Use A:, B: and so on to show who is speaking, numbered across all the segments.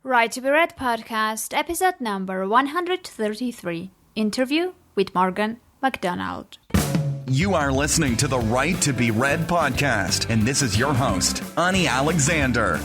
A: Right to be Read podcast, episode number 133, interview with Morgan MacDonald.
B: You are listening to the Right to be Read podcast, and this is your host, Ani Alexander.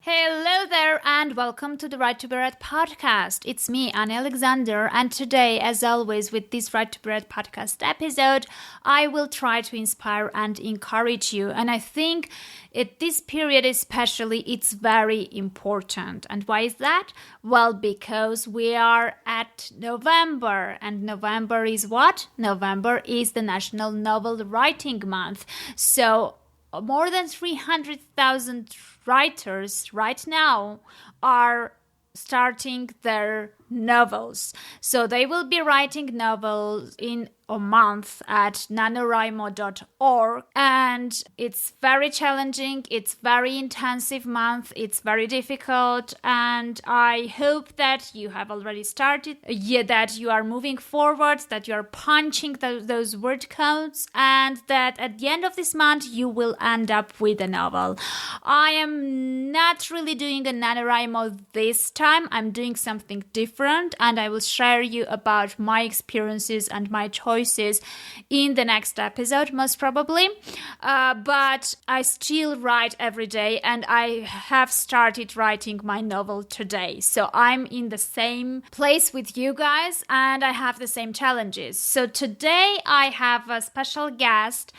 A: Hello there and welcome to the Right to be Read podcast. It's me, Ani Alexander, and today, as always, with this Right to be Read podcast episode, I will try to inspire and encourage you. And I think at this period especially, it's very important. And why is that? Well, because we are at November, and November is what? November is the National Novel Writing Month. So more than 300,000 writers right now are starting their novels. So they will be writing novels in a month at NaNoWriMo.org, and it's very challenging, it's very intensive month, it's very difficult, and I hope that you have already started, that you are moving forward, that you are punching those word codes, and that at the end of this month you will end up with a novel. I am not really doing a NaNoWriMo this time, I'm doing something different, and I will share you about my experiences and my choices in the next episode, most probably. But I still write every day, and I have started writing my novel today. So I'm in the same place with you guys, and I have the same challenges. So today I have a special guest.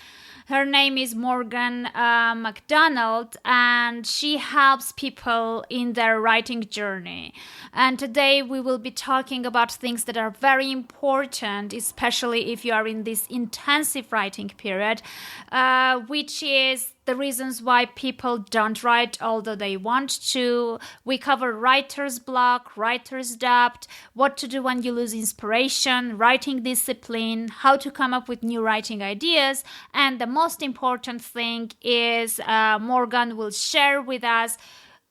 A: Her name is Morgan MacDonald, and she helps people in their writing journey. And today we will be talking about things that are very important, especially if you are in this intensive writing period, which is the reasons why people don't write although they want to. We cover writer's block, writer's doubt, what to do when you lose inspiration, writing discipline, how to come up with new writing ideas, and the most important thing is Morgan will share with us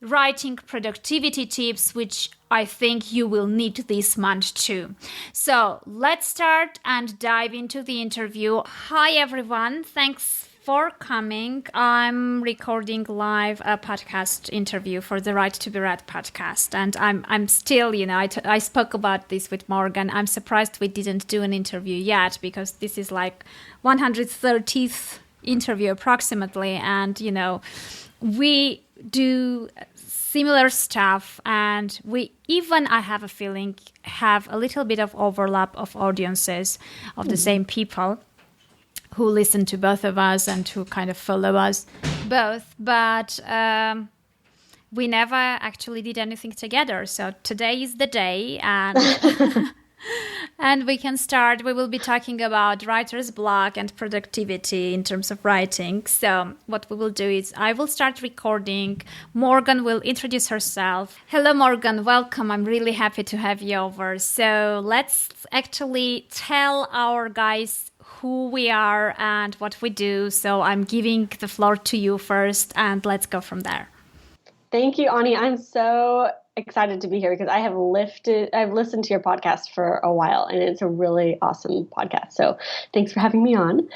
A: writing productivity tips, which I think you will need this month too. So let's start and dive into the interview. Hi everyone, thanks for coming. I'm recording live a podcast interview for the Right to be Read podcast, and I'm still, I spoke about this with Morgan. I'm surprised we didn't do an interview yet, because this is like 130th interview approximately, and we do similar stuff, and we even, I have a feeling, have a little bit of overlap of audiences of the same people who listen to both of us and who kind of follow us both, but we never actually did anything together. So today is the day, and and we can start. We will be talking about writer's block and productivity in terms of writing. So what we will do is I will start recording. Morgan will introduce herself. Hello, Morgan. Welcome. I'm really happy to have you over. So let's actually tell our guys who we are and what we do. So I'm giving the floor to you first, and let's go from there.
C: Thank you, Ani. I'm so excited to be here because I've listened to your podcast for a while, and it's a really awesome podcast. So thanks for having me on.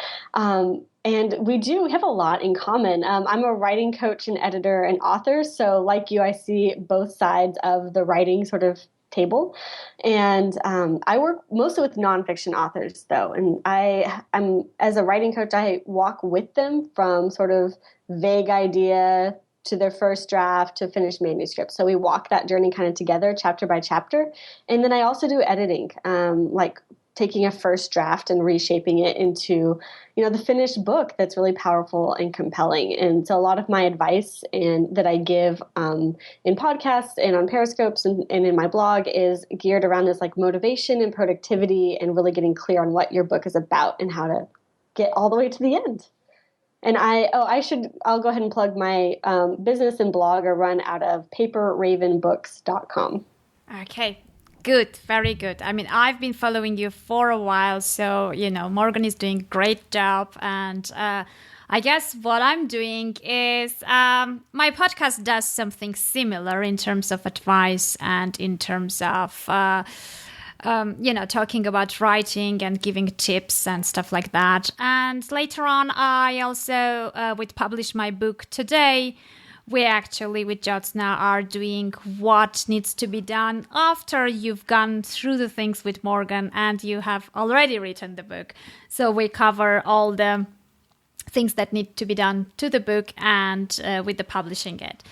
C: And we have a lot in common. I'm a writing coach and editor and author. So like you, I see both sides of the writing sort of table. And I work mostly with nonfiction authors, though. And I'm as a writing coach, I walk with them from sort of vague idea to their first draft to finished manuscript. So we walk that journey kind of together, chapter by chapter. And then I also do editing, like taking a first draft and reshaping it into, the finished book that's really powerful and compelling. And so a lot of my advice that I give in podcasts and on Periscopes and in my blog is geared around this like motivation and productivity and really getting clear on what your book is about and how to get all the way to the end. And I'll go ahead and plug my business and blog are run out of paperravenbooks.com.
A: Okay. Good, very good. I mean, I've been following you for a while, so, Morgan is doing a great job. And I guess what I'm doing is my podcast does something similar in terms of advice and in terms of, talking about writing and giving tips and stuff like that. And later on, I also would publish my book today, We actually, with Jyotsna, are doing what needs to be done after you've gone through the things with Morgan and you have already written the book. So we cover all the things that need to be done to the book and with the publishing it.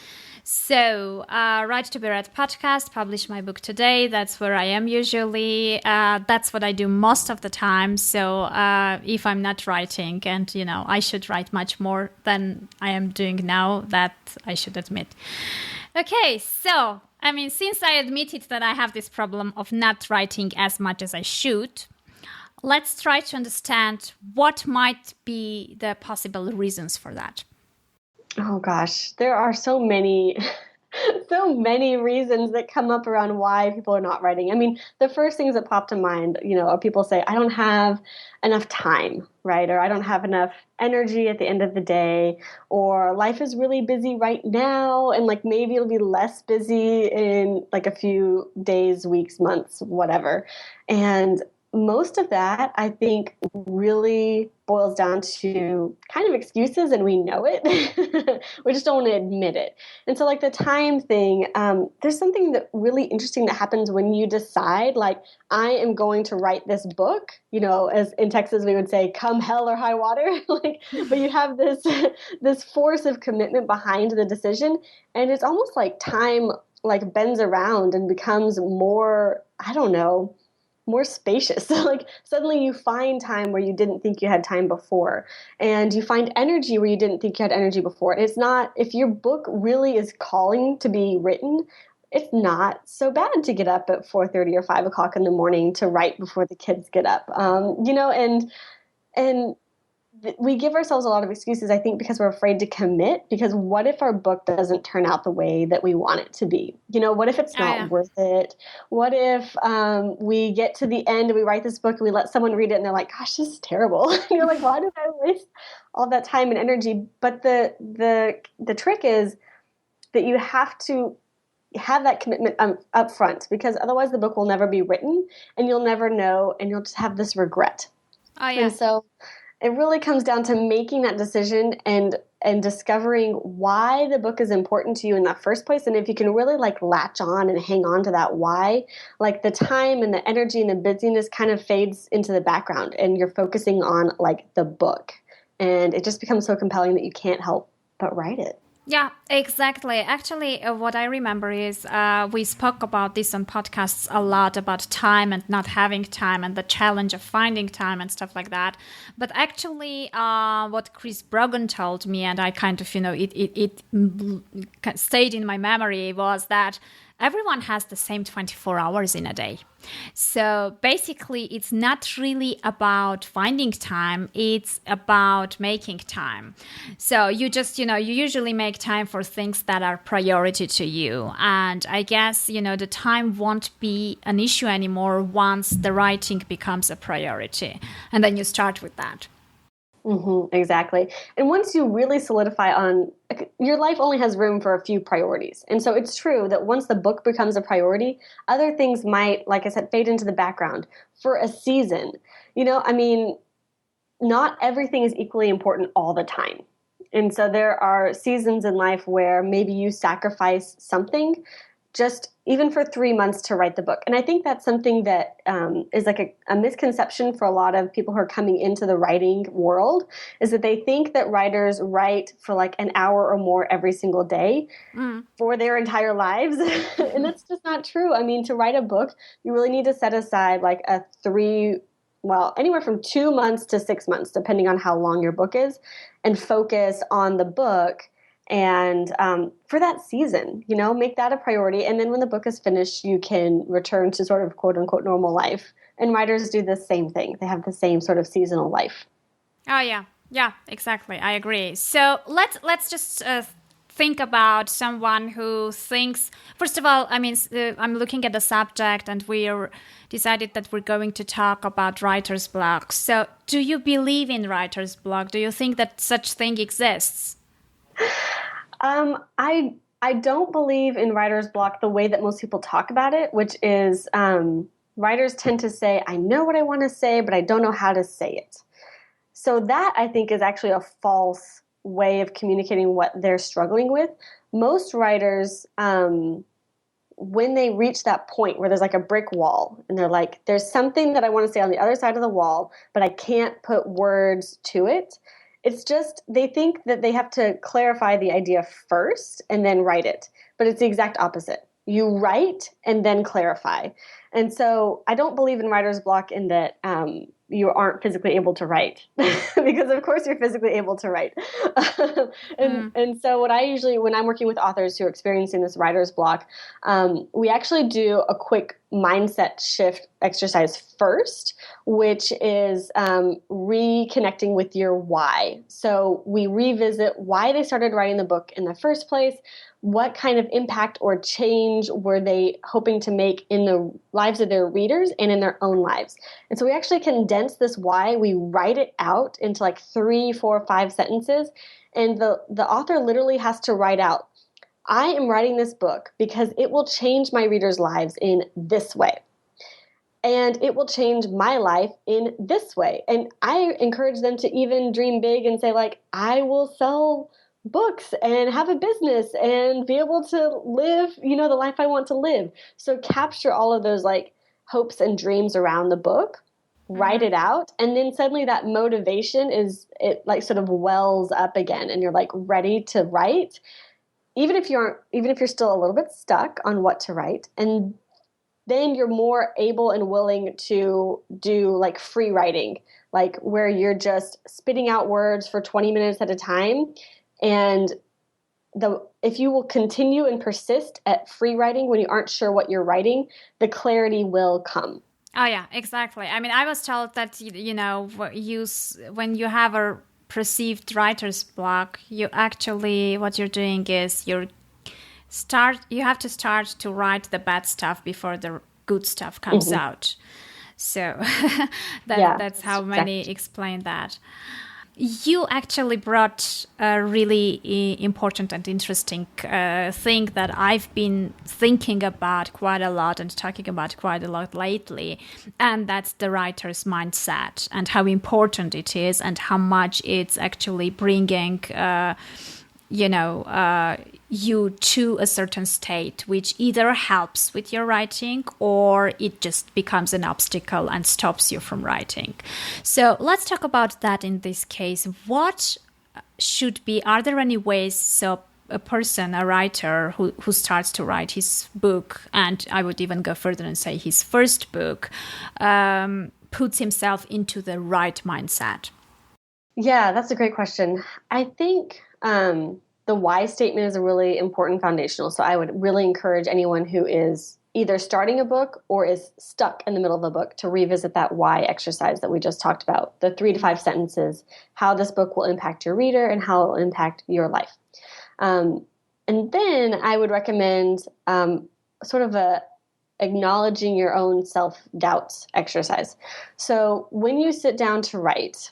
A: So, Right to Be Read podcast, publish my book today. That's where I am usually. That's what I do most of the time. So, if I'm not writing, and I should write much more than I am doing now, that I should admit. Okay, so, since I admitted that I have this problem of not writing as much as I should, let's try to understand what might be the possible reasons for that.
C: Oh gosh, there are so many, so many reasons that come up around why people are not writing. The first things that pop to mind, are people say, I don't have enough time, right? Or I don't have enough energy at the end of the day, or life is really busy right now, and maybe it'll be less busy in a few days, weeks, months, whatever. And most of that, I think, really boils down to kind of excuses, and we know it. We just don't want to admit it. And so, the time thing, there's something that really interesting that happens when you decide, I am going to write this book. As in Texas we would say, come hell or high water. But you have this force of commitment behind the decision, and it's almost like time bends around and becomes more, I don't know, more spacious. Suddenly you find time where you didn't think you had time before, and you find energy where you didn't think you had energy before. And it's not, if your book really is calling to be written, it's not so bad to get up at 4:30 or 5 o'clock in the morning to write before the kids get up. And we give ourselves a lot of excuses, I think, because we're afraid to commit. Because what if our book doesn't turn out the way that we want it to be? What if it's not worth it? What if we get to the end and we write this book and we let someone read it and they're like, gosh, this is terrible. And you're like, why did I waste all that time and energy? But the trick is that you have to have that commitment up front, because otherwise the book will never be written and you'll never know, and you'll just have this regret.
A: Oh, yeah.
C: And so it really comes down to making that decision and discovering why the book is important to you in that first place. And if you can really latch on and hang on to that why, the time and the energy and the busyness kind of fades into the background, and you're focusing on the book, and it just becomes so compelling that you can't help but write it.
A: Yeah, exactly. Actually, what I remember is we spoke about this on podcasts a lot, about time and not having time and the challenge of finding time and stuff like that. But actually, what Chris Brogan told me, and I kind of, it stayed in my memory, was that everyone has the same 24 hours in a day. So basically, it's not really about finding time, it's about making time. So you just, you usually make time for things that are priority to you. And I guess, the time won't be an issue anymore once the writing becomes a priority. And then you start with that.
C: Mm-hmm, exactly. And once you really solidify on, your life only has room for a few priorities. And so it's true that once the book becomes a priority, other things might, like I said, fade into the background for a season. Not everything is equally important all the time. And so there are seasons in life where maybe you sacrifice something just even for 3 months to write the book. And I think that's something that is a misconception for a lot of people who are coming into the writing world, is that they think that writers write for an hour or more every single day for their entire lives. And that's just not true. To write a book, you really need to set aside anywhere from 2 months to 6 months, depending on how long your book is, and focus on the book. And for that season, make that a priority. And then when the book is finished, you can return to sort of quote unquote normal life. And writers do the same thing. They have the same sort of seasonal life.
A: Oh, yeah. Yeah, exactly. I agree. So let's just think about someone who thinks, first of all, I'm looking at the subject, and we're decided that we're going to talk about writer's block. So do you believe in writer's block? Do you think that such thing exists?
C: I don't believe in writer's block the way that most people talk about it, which is writers tend to say, I know what I want to say, but I don't know how to say it. So that, I think, is actually a false way of communicating what they're struggling with. most writers, when they reach that point where there's like a brick wall and they're like, there's something that I want to say on the other side of the wall, but I can't put words to it. It's just they think that they have to clarify the idea first and then write it. But it's the exact opposite. You write and then clarify. And so I don't believe in writer's block in that you aren't physically able to write because of course you're physically able to write. And so what I usually, when I'm working with authors who are experiencing this writer's block, we actually do a quick mindset shift exercise first, which is reconnecting with your why. So we revisit why they started writing the book in the first place. What kind of impact or change were they hoping to make in the lives of their readers and in their own lives? And so we actually condense this why. We write it out into like 3, 4, 5 sentences. And the author literally has to write out, I am writing this book because it will change my readers' lives in this way. And it will change my life in this way. And I encourage them to even dream big and say, like, I will sell books and have a business and be able to live, the life I want to live. So capture all of those like hopes and dreams around the book, write it out, and then suddenly that motivation it like sort of wells up again and you're like ready to write, even if you're still a little bit stuck on what to write. And then you're more able and willing to do like free writing, like where you're just spitting out words for 20 minutes at a time. And if you will continue and persist at free writing when you aren't sure what you're writing, the clarity will come.
A: Oh, yeah, exactly. I mean, I was told that, when you have a perceived writer's block, what you're doing is you have to start to write the bad stuff before the good stuff comes out. So that's how many explain that. You actually brought a really important and interesting thing that I've been thinking about quite a lot and talking about quite a lot lately, and that's the writer's mindset and how important it is and how much it's actually bringing you to a certain state, which either helps with your writing or it just becomes an obstacle and stops you from writing. So let's talk about that in this case. What are there any ways so a writer who starts to write his book, and I would even go further and say his first book, puts himself into the right mindset?
C: Yeah, that's a great question. I think the why statement is a really important foundational. So I would really encourage anyone who is either starting a book or is stuck in the middle of a book to revisit that why exercise that we just talked about, the 3 to 5 sentences, how this book will impact your reader and how it will impact your life. And then I would recommend sort of a acknowledging your own self-doubts exercise. So when you sit down to write,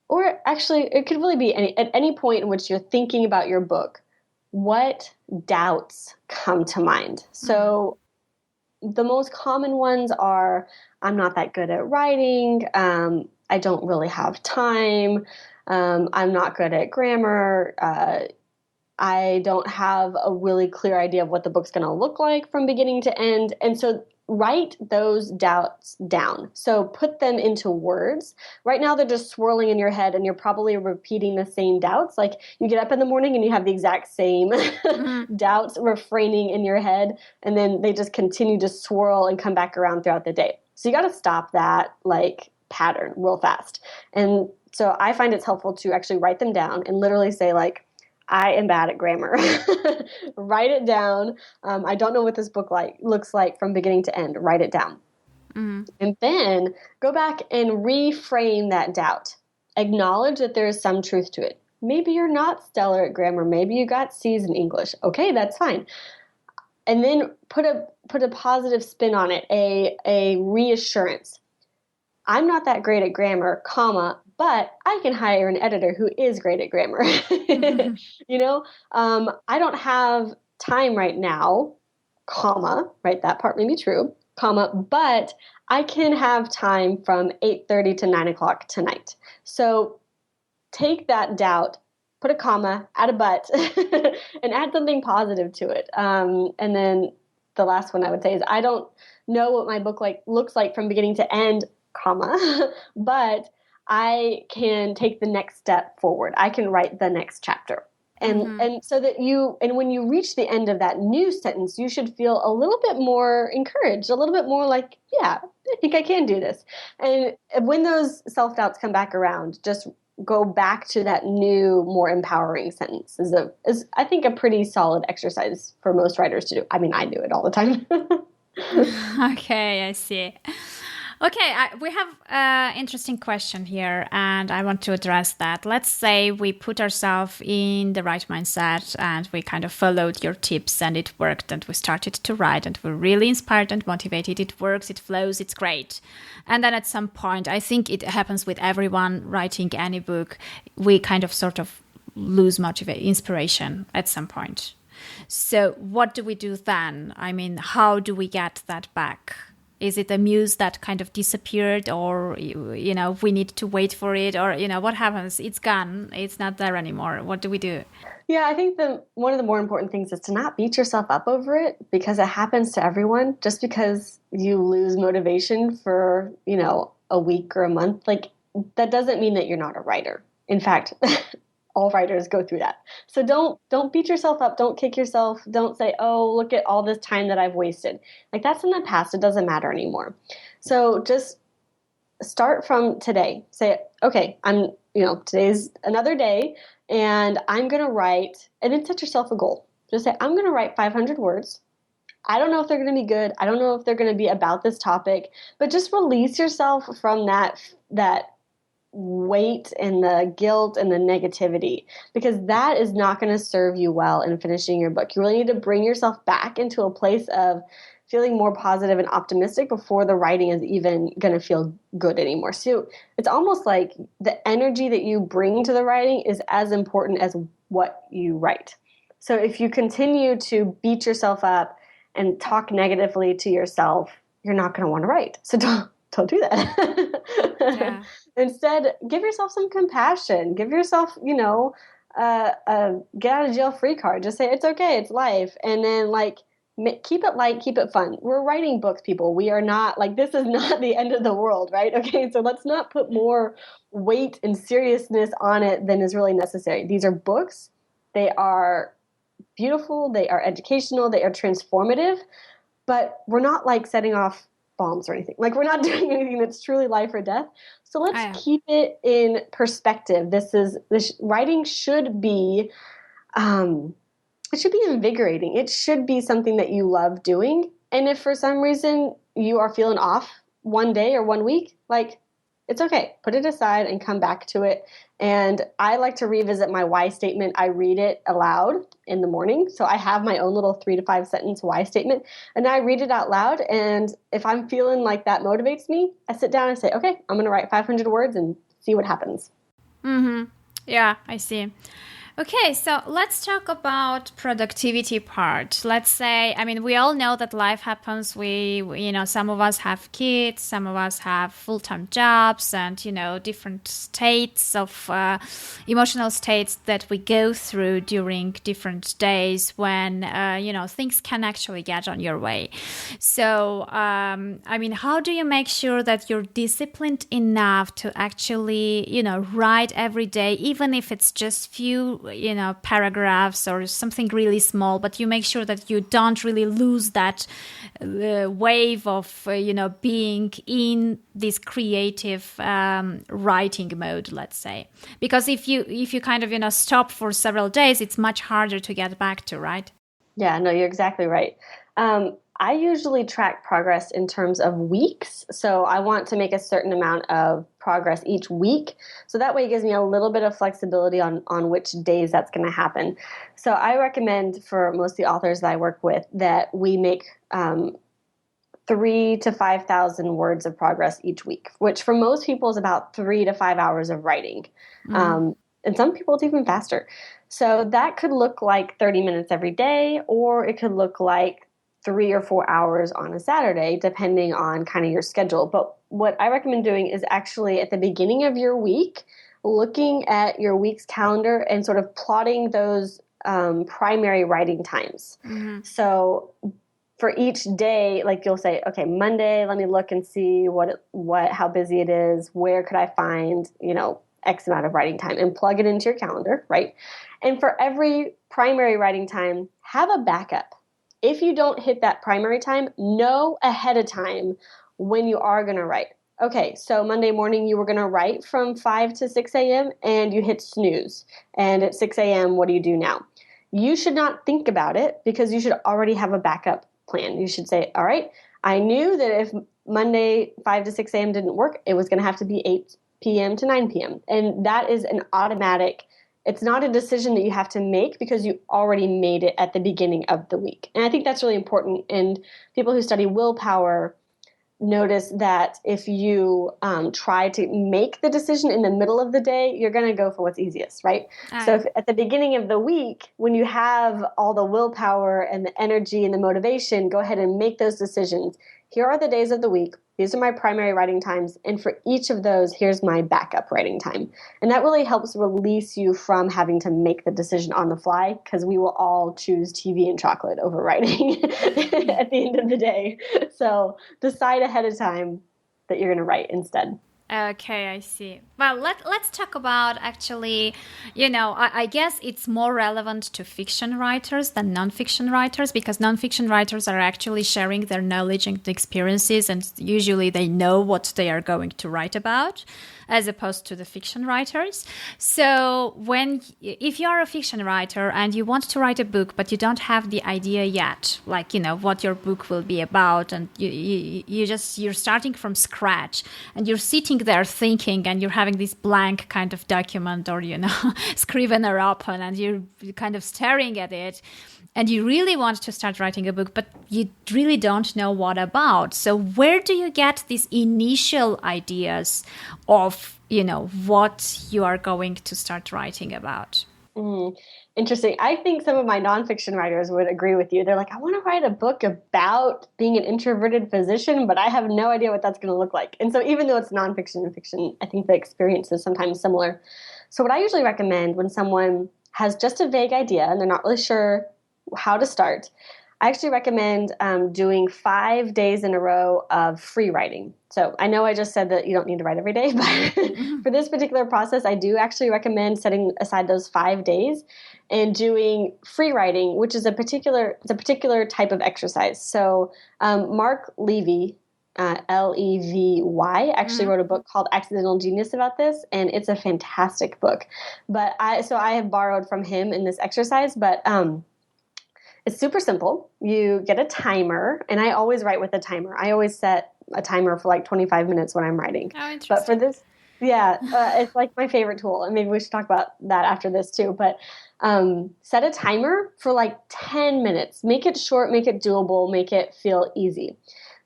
C: or actually, it could really be at any point in which you're thinking about your book, what doubts come to mind? So the most common ones are, I'm not that good at writing, I don't really have time, I'm not good at grammar, I don't have a really clear idea of what the book's going to look like from beginning to end. And so write those doubts down. So put them into words. Right now they're just swirling in your head and you're probably repeating the same doubts. Like you get up in the morning and you have the exact same doubts refraining in your head, and then they just continue to swirl and come back around throughout the day. So you got to stop that like pattern real fast. And so I find it's helpful to actually write them down and literally say like, I am bad at grammar. Write it down. I don't know what this book looks like from beginning to end. Write it down. And then go back and reframe that doubt. Acknowledge that there is some truth to it. Maybe you're not stellar at grammar. Maybe you got C's in English. Okay, that's fine. And then put a positive spin on it, a reassurance. I'm not that great at grammar, comma, but I can hire an editor who is great at grammar. I don't have time right now, comma, right? That part may be true, comma, but I can have time from 8:30 to 9 o'clock tonight. So take that doubt put a comma, add a but, and add something positive to it. And then the last one I would say is I don't know what my book looks like from beginning to end, comma, but I can take the next step forward. I can write the next chapter. And so that when you reach the end of that new sentence, you should feel a little bit more encouraged, a little bit more like, yeah, I think I can do this. And when those self-doubts come back around, just go back to that new, more empowering sentence is I think a pretty solid exercise for most writers to do. I mean, I do it all the time.
A: Okay, I see. Okay, we have an interesting question here, and I want to address that. Let's say we put ourselves in the right mindset and we kind of followed your tips and it worked and we started to write and we're really inspired and motivated. It works, it flows, it's great. And then at some point, I think it happens with everyone writing any book, we kind of sort of lose inspiration at some point. So what do we do then? I mean, how do we get that back? Is it a muse that kind of disappeared, or, we need to wait for it, or, what happens? It's gone. It's not there anymore. What do we do?
C: Yeah, I think one of the more important things is to not beat yourself up over it, because it happens to everyone. Just because you lose motivation for, a week or a month, that doesn't mean that you're not a writer. In fact, all writers go through that. So don't beat yourself up. Don't kick yourself. Don't say, oh, look at all this time that I've wasted. That's in the past. It doesn't matter anymore. So just start from today. Say, okay, today's another day and I'm going to write, and then set yourself a goal. Just say, I'm going to write 500 words. I don't know if they're going to be good. I don't know if they're going to be about this topic, but just release yourself from that weight and the guilt and the negativity, because that is not going to serve you well in finishing your book. You really need to bring yourself back into a place of feeling more positive and optimistic before the writing is even going to feel good anymore. So it's almost like the energy that you bring to the writing is as important as what you write. So if you continue to beat yourself up and talk negatively to yourself, you're not going to want to write. So don't do that. Yeah. Instead, give yourself some compassion. Give yourself, a get out of jail free card. Just say, it's okay, it's life. And then keep it light, keep it fun. We're writing books, people. We are not this is not the end of the world, right? Okay, so let's not put more weight and seriousness on it than is really necessary. These are books. They are beautiful. They are educational. They are transformative. But we're not setting off bombs or anything. We're not doing anything that's truly life or death. So let's keep it in perspective. This writing should be, it should be invigorating. It should be something that you love doing. And if for some reason you are feeling off one day or 1 week, it's okay. Put it aside and come back to it. And I like to revisit my why statement. I read it aloud in the morning. So I have my own little 3 to 5 sentence why statement, and I read it out loud. And if I'm feeling like that motivates me, I sit down and say, okay, I'm going to write 500 words and see what happens.
A: Mm-hmm. Yeah, I see. Okay, so let's talk about productivity part. Let's say, we all know that life happens. Some of us have kids, some of us have full-time jobs and, different states of emotional states that we go through during different days when, things can actually get on your way. So, how do you make sure that you're disciplined enough to actually, write every day, even if it's just few paragraphs or something really small, but you make sure that you don't really lose that wave of, being in this creative writing mode, let's say. Because if you kind of, stop for several days, it's much harder to get back to, right?
C: Yeah, no, you're exactly right. I usually track progress in terms of weeks. So I want to make a certain amount of progress each week. So that way it gives me a little bit of flexibility on which days that's going to happen. So I recommend for most of the authors that I work with that we make 3,000 to 5,000 words of progress each week, which for most people is about 3 to 5 hours of writing. Mm-hmm. And some people it's even faster. So that could look like 30 minutes every day, or it could look like 3 or 4 hours on a Saturday, depending on kind of your schedule. But what I recommend doing is actually at the beginning of your week, looking at your week's calendar and sort of plotting those primary writing times.
A: Mm-hmm.
C: So for each day, like you'll say, okay, Monday, let me look and see how busy it is. Where could I find, X amount of writing time, and plug it into your calendar, right? And for every primary writing time, have a backup. If you don't hit that primary time, know ahead of time when you are going to write. Okay, so Monday morning you were going to write from 5 to 6 a.m. and you hit snooze. And at 6 a.m., what do you do now? You should not think about it because you should already have a backup plan. You should say, all right, I knew that if Monday 5 to 6 a.m. didn't work, it was going to have to be 8 p.m. to 9 p.m. And that is an automatic, it's not a decision that you have to make because you already made it at the beginning of the week. And I think that's really important. And people who study willpower notice that if you try to make the decision in the middle of the day, you're going to go for what's easiest, right? So if at the beginning of the week, when you have all the willpower and the energy and the motivation, go ahead and make those decisions. Here are the days of the week. These are my primary writing times. And for each of those, here's my backup writing time. And that really helps release you from having to make the decision on the fly, because we will all choose TV and chocolate over writing at the end of the day. So decide ahead of time that you're going to write instead.
A: Okay, I see. Well, let's talk about actually, I guess it's more relevant to fiction writers than nonfiction writers, because nonfiction writers are actually sharing their knowledge and experiences, and usually they know what they are going to write about, as opposed to the fiction writers. So if you are a fiction writer and you want to write a book, but you don't have the idea yet, like, what your book will be about, and you're starting from scratch, and you're sitting there thinking, and you're having this blank kind of document or, scrivener open, and you're kind of staring at it, and you really want to start writing a book, but you really don't know what about. So where do you get these initial ideas of, what you are going to start writing about?
C: Interesting. I think some of my nonfiction writers would agree with you. They're like, I want to write a book about being an introverted physician, but I have no idea what that's going to look like. And so even though it's nonfiction and fiction, I think the experience is sometimes similar. So what I usually recommend when someone has just a vague idea and they're not really sure how to start, I actually recommend doing 5 days in a row of free writing. So I know I just said that you don't need to write every day, but for this particular process, I do actually recommend setting aside those 5 days and doing free writing, which is a particular type of exercise. So Mark Levy, Levy, actually wrote a book called Accidental Genius about this, and it's a fantastic book. But I have borrowed from him in this exercise, but it's super simple. You get a timer, and I always write with a timer. I always set a timer for like 25 minutes when I'm writing.
A: Oh, interesting.
C: But for this, it's like my favorite tool, and maybe we should talk about that after this too. But set a timer for like 10 minutes. Make it short, make it doable, make it feel easy.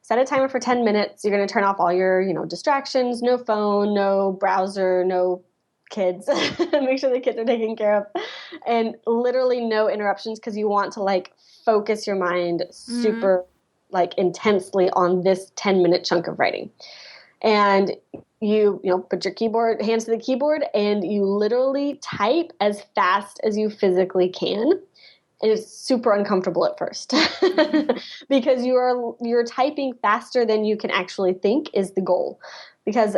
C: Set a timer for 10 minutes. You're going to turn off all your, distractions, no phone, no browser, no kids. Make sure the kids are taken care of, and literally no interruptions, because you want to like focus your mind super like intensely on this 10-minute chunk of writing. And you put your hands to the keyboard, and you literally type as fast as you physically can. And it's super uncomfortable at first because you're typing faster than you can actually think is the goal, because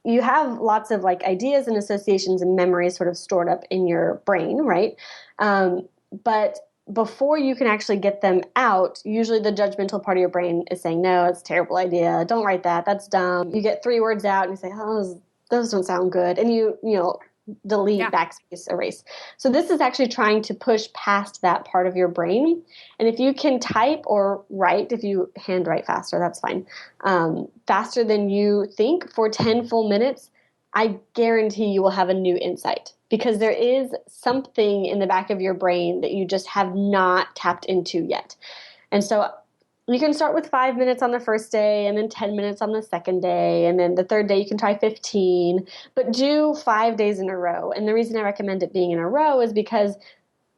C: you have lots of like ideas and associations and memories sort of stored up in your brain, right? But before you can actually get them out, usually the judgmental part of your brain is saying, no, it's a terrible idea. Don't write that. That's dumb. You get 3 words out and you say, oh, those don't sound good. And you delete, backspace, erase. So this is actually trying to push past that part of your brain. And if you can type or write, if you handwrite faster, that's fine, faster than you think for 10 full minutes, I guarantee you will have a new insight, because there is something in the back of your brain that you just have not tapped into yet. And so you can start with 5 minutes on the first day, and then 10 minutes on the second day, and then the third day you can try 15, but do 5 days in a row. And the reason I recommend it being in a row is because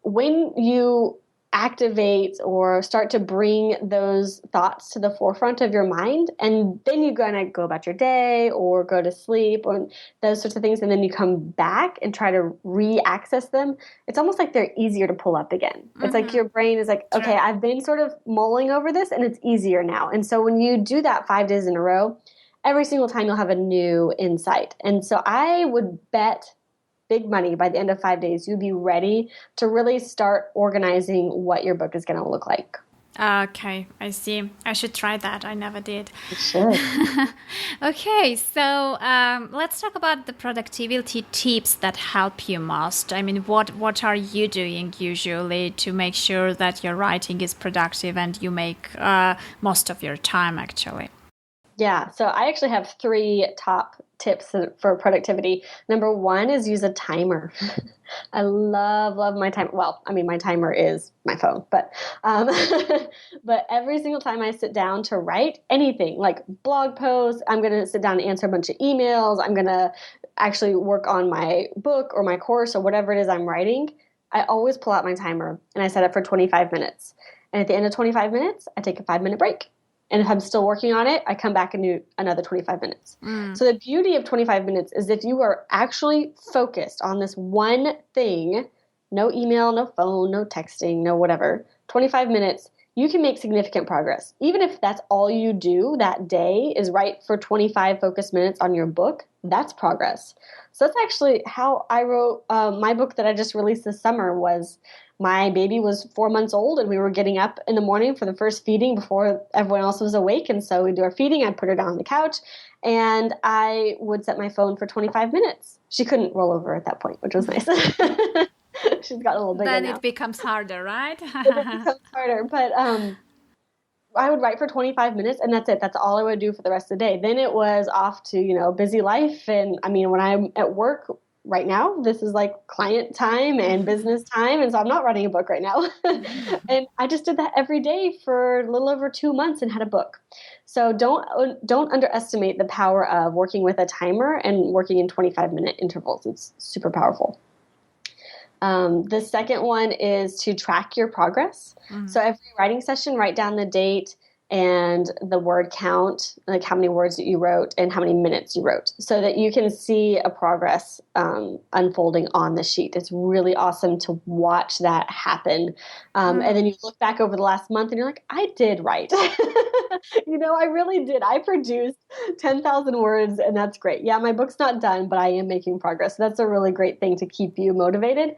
C: when you activate or start to bring those thoughts to the forefront of your mind. And then you're going to go about your day or go to sleep or those sorts of things. And then you come back and try to re-access them. It's almost like they're easier to pull up again. It's like your brain is like, okay, I've been sort of mulling over this and it's easier now. And so when you do that 5 days in a row, every single time you'll have a new insight. And so I would bet big money by the end of 5 days, you'd be ready to really start organizing what your book is going to look like.
A: Okay, I see. I should try that. I never did.
C: You should.
A: Okay, so let's talk about the productivity tips that help you most. I mean, what are you doing usually to make sure that your writing is productive and you make most of your time, actually?
C: Yeah, so I actually have 3 top tips for productivity. Number 1 is use a timer. I love my timer. Well, I mean, my timer is my phone, but but every single time I sit down to write anything, like blog posts, I'm going to sit down and answer a bunch of emails. I'm going to actually work on my book or my course or whatever it is I'm writing. I always pull out my timer and I set it for 25 minutes. And at the end of 25 minutes, I take a 5-minute break. And if I'm still working on it, I come back and do another 25 minutes. So the beauty of 25 minutes is if you are actually focused on this one thing, no email, no phone, no texting, no whatever, 25 minutes, you can make significant progress. Even if that's all you do that day is write for 25 focused minutes on your book, that's progress. So that's actually how I wrote my book that I just released this summer. Was my baby was 4 months old and we were getting up in the morning for the first feeding before everyone else was awake. And so we'd do our feeding. I'd put her down on the couch and I would set my phone for 25 minutes. She couldn't roll over at that point, which was nice. She's got a little bigger
A: Then
C: now.
A: It becomes harder, right?
C: It becomes harder. But I would write for 25 minutes and that's it. That's all I would do for the rest of the day. Then it was off to, busy life. And I mean, when I'm at work, right now, this is like client time and business time. And so I'm not writing a book right now. And I just did that every day for a little over 2 months and had a book. So don't underestimate the power of working with a timer and working in 25-minute intervals. It's super powerful. The second one is to track your progress. So every writing session, write down the date and the word count, like how many words that you wrote and how many minutes you wrote, so that you can see a progress unfolding on the sheet. It's really awesome to watch that happen. And then you look back over the last month and you're like, I did write. I really did. I produced 10,000 words and that's great. Yeah, my book's not done, but I am making progress. So that's a really great thing to keep you motivated.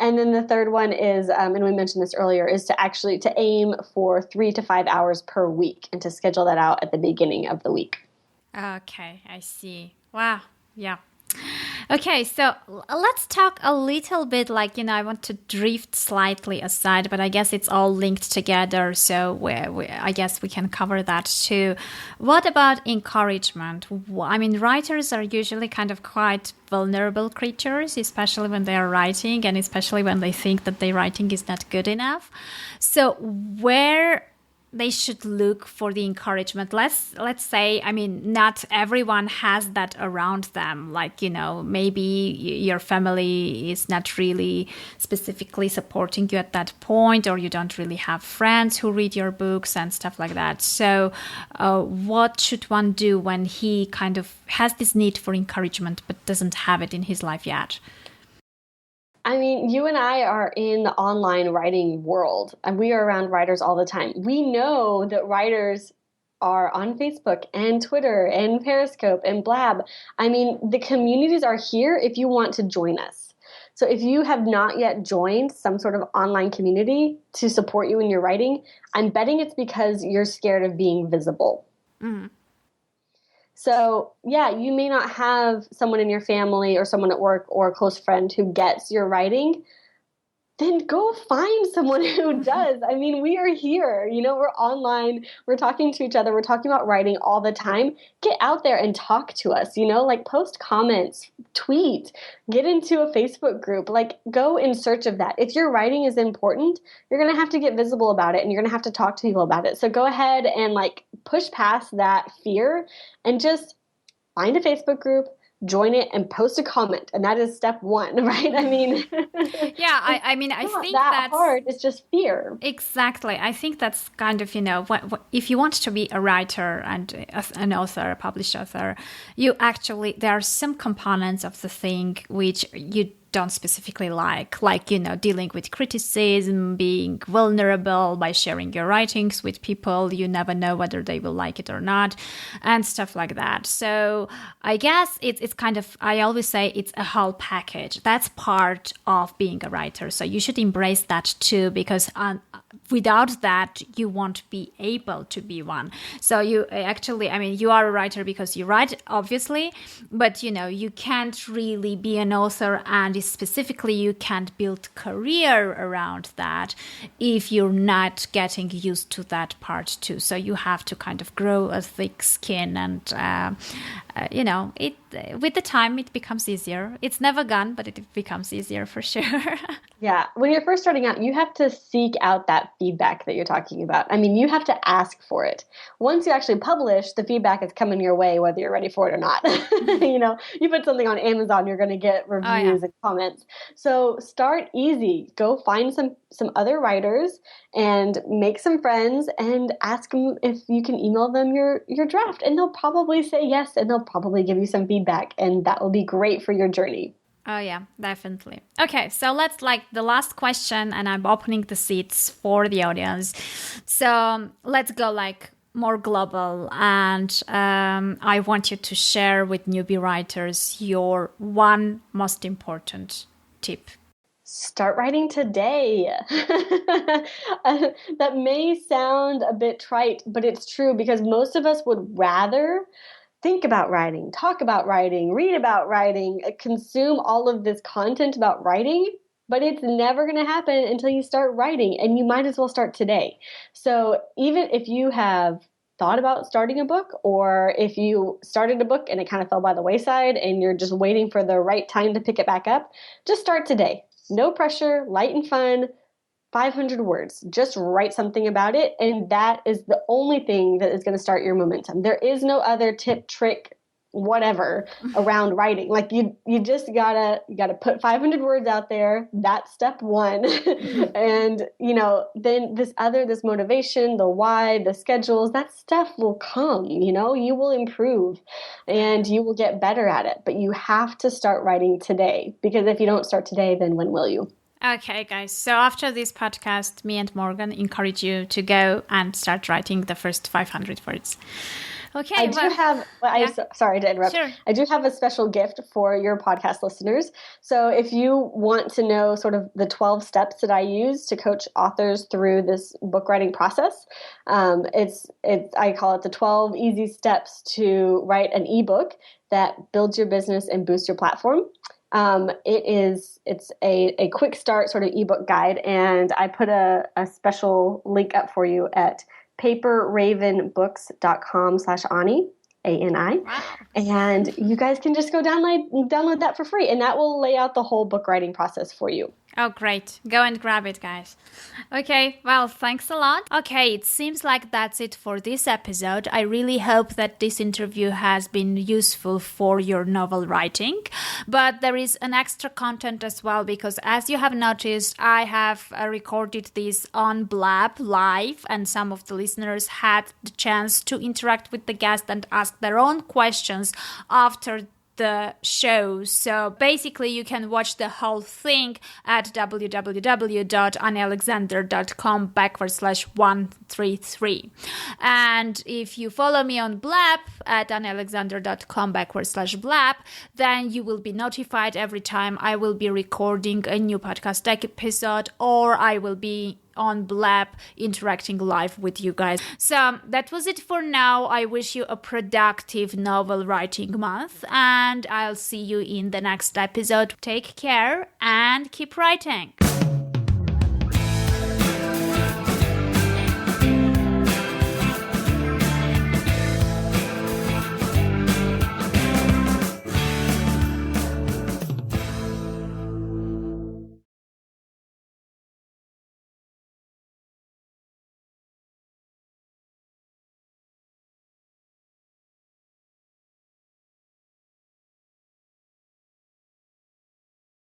C: And then the third one is, and we mentioned this earlier, is to aim for 3 to 5 hours per week and to schedule that out at the beginning of the week.
A: Okay, I see. Wow. Yeah. Okay, so let's talk a little bit, I want to drift slightly aside, but I guess it's all linked together, so I guess we can cover that too. What about encouragement? I mean, writers are usually kind of quite vulnerable creatures, especially when they are writing and especially when they think that their writing is not good enough. So where they should look for the encouragement. Let's say, I mean, not everyone has that around them. Maybe your family is not really specifically supporting you at that point, or you don't really have friends who read your books and stuff like that. So what should one do when he kind of has this need for encouragement but doesn't have it in his life yet?
C: I mean, you and I are in the online writing world, and we are around writers all the time. We know that writers are on Facebook and Twitter and Periscope and Blab. I mean, the communities are here if you want to join us. So if you have not yet joined some sort of online community to support you in your writing, I'm betting it's because you're scared of being visible. So, yeah, you may not have someone in your family or someone at work or a close friend who gets your writing. Then go find someone who does. I mean, we are here. We're online. We're talking to each other. We're talking about writing all the time. Get out there and talk to us, post comments, tweet, get into a Facebook group, go in search of that. If your writing is important, you're going to have to get visible about it and you're going to have to talk to people about it. So go ahead and push past that fear and just find a Facebook group, join it and post a comment. And that is step one, right? I mean,
A: yeah, I mean, I think
C: that's hard. It's just fear.
A: Exactly. I think that's kind of, if you want to be a writer and an author, a published author, there are some components of the thing which you don't specifically like, dealing with criticism, being vulnerable by sharing your writings with people. You never know whether they will like it or not, and stuff like that. So I guess it's kind of, I always say it's a whole package. That's part of being a writer. So you should embrace that too, because without that, you won't be able to be one. So you are a writer because you write, obviously, but you can't really be an author, and specifically you can't build career around that if you're not getting used to that part too. So you have to kind of grow a thick skin, and with the time it becomes easier. It's never gone, but it becomes easier for sure.
C: Yeah. When you're first starting out, you have to seek out that feedback that you're talking about. I mean, you have to ask for it. Once you actually publish, the feedback is coming your way, whether you're ready for it or not. You put something on Amazon, you're going to get reviews and comments. So start easy. Go find some other writers and make some friends and ask them if you can email them your draft. And they'll probably say yes, and they'll probably give you some feedback. And that will be great for your journey.
A: Oh, yeah, definitely. Okay, so let's the last question, and I'm opening the seats for the audience. So let's go more global, and I want you to share with newbie writers your one most important tip.
C: Start writing today. That may sound a bit trite, but it's true, because most of us would rather think about writing, talk about writing, read about writing, consume all of this content about writing, but it's never going to happen until you start writing, and you might as well start today. So even if you have thought about starting a book, or if you started a book and it kind of fell by the wayside and you're just waiting for the right time to pick it back up, just start today. No pressure, light and fun. 500 words. Just write something about it, and that is the only thing that is going to start your momentum. There is no other tip, trick, whatever around writing. You just gotta put 500 words out there. That's step one. And then this motivation, the why, the schedules, that stuff will come. You will improve and you will get better at it. But you have to start writing today, because if you don't start today, then when will you?
A: Okay, guys. So after this podcast, me and Morgan encourage you to go and start writing the first 500 words. Okay.
C: Sorry to interrupt.
A: Sure.
C: I do have a special gift for your podcast listeners. So if you want to know sort of the 12 steps that I use to coach authors through this book writing process, I call it the 12 easy steps to write an ebook that builds your business and boosts your platform. It's a quick start sort of ebook guide, and I put a special link up for you at paperravenbooks.com/Ani, ANI.
A: Wow.
C: And you guys can just go download that for free, and that will lay out the whole book writing process for you.
A: Oh, great. Go and grab it, guys. Okay, well, thanks a lot. Okay, it seems like that's it for this episode. I really hope that this interview has been useful for your novel writing. But there is an extra content as well, because as you have noticed, I have recorded this on Blab live, and some of the listeners had the chance to interact with the guest and ask their own questions after the show. So basically you can watch the whole thing at www.anialexander.com/133. And if you follow me on Blab at anialexander.com/Blab, then you will be notified every time I will be recording a new podcast episode, or I will be on Blab interacting live with you guys. So that was it for now. I wish you a productive novel writing month, and I'll see you in the next episode. Take care and keep writing.